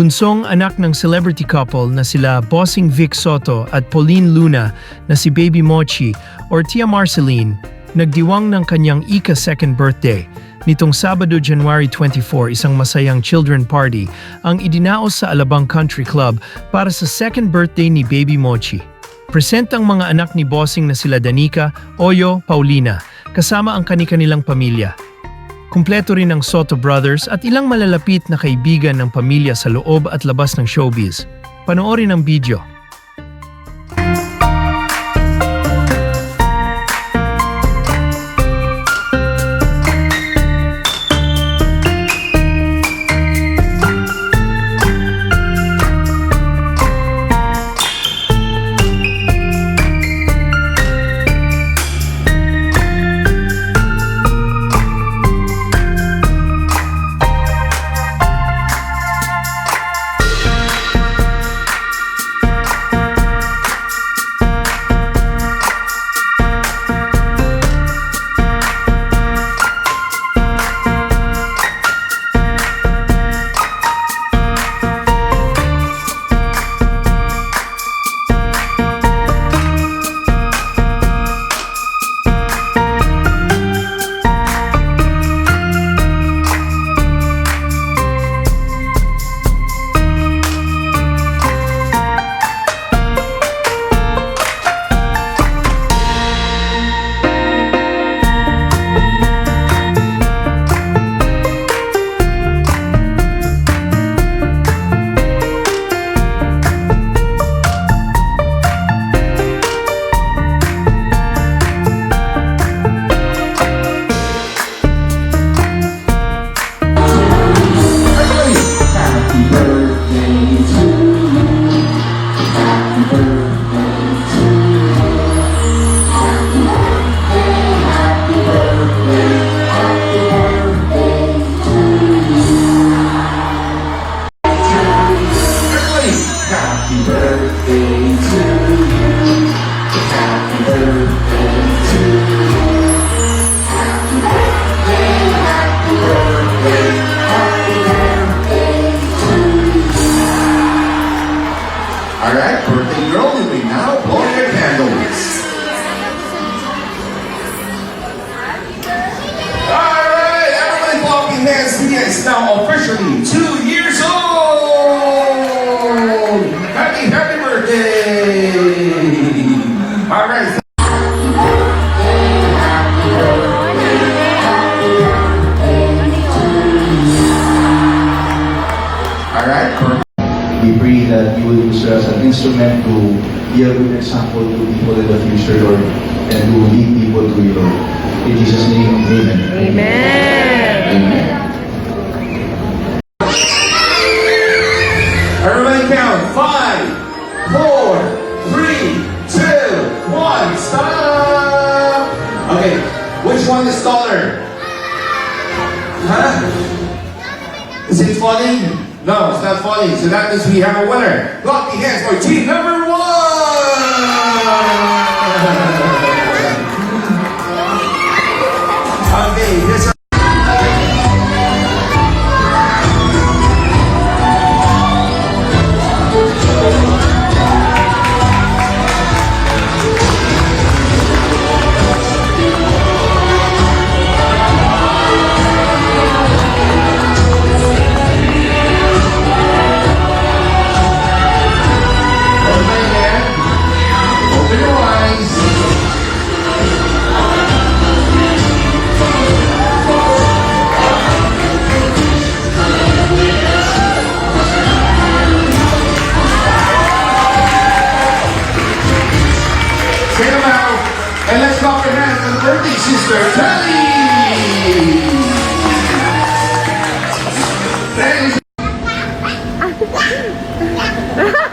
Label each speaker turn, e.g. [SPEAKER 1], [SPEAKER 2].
[SPEAKER 1] Bunsong anak ng celebrity couple na sila Bossing Vic Soto at Pauline Luna na si Baby Mochi or Tia Marceline, nagdiwang ng kanyang ika-second birthday. Nitong Sabado, January 24, isang masayang children party ang idinaos sa Alabang Country Club para sa second birthday ni Baby Mochi. Present ang mga anak ni Bossing na sila Danica, Oyo, Paulina, kasama ang kani-kanilang pamilya. Kumpleto rin ang Soto Brothers at ilang malalapit na kaibigan ng pamilya sa loob at labas ng showbiz. Panoorin ang video.
[SPEAKER 2] Alright, birthday girl, you may now blow your candles. Alright, everybody blocking hands. He is now officially 2 years old. Happy birthday. Alright. Alright,
[SPEAKER 3] we pray that you will use her as an instrument to be a good example to people in the future, Lord, and to lead people to you, Lord. In Jesus' name, amen. Amen.
[SPEAKER 2] everybody count. 5, 4, 3, 2, 1. Stop. Okay, which one is taller? Huh? Is it falling? No, it's not falling. So that means we have a winner. Clap your hands for team number 1. Okay, this. And let's clap your hands for the birthday sister, Kelly! Thank you.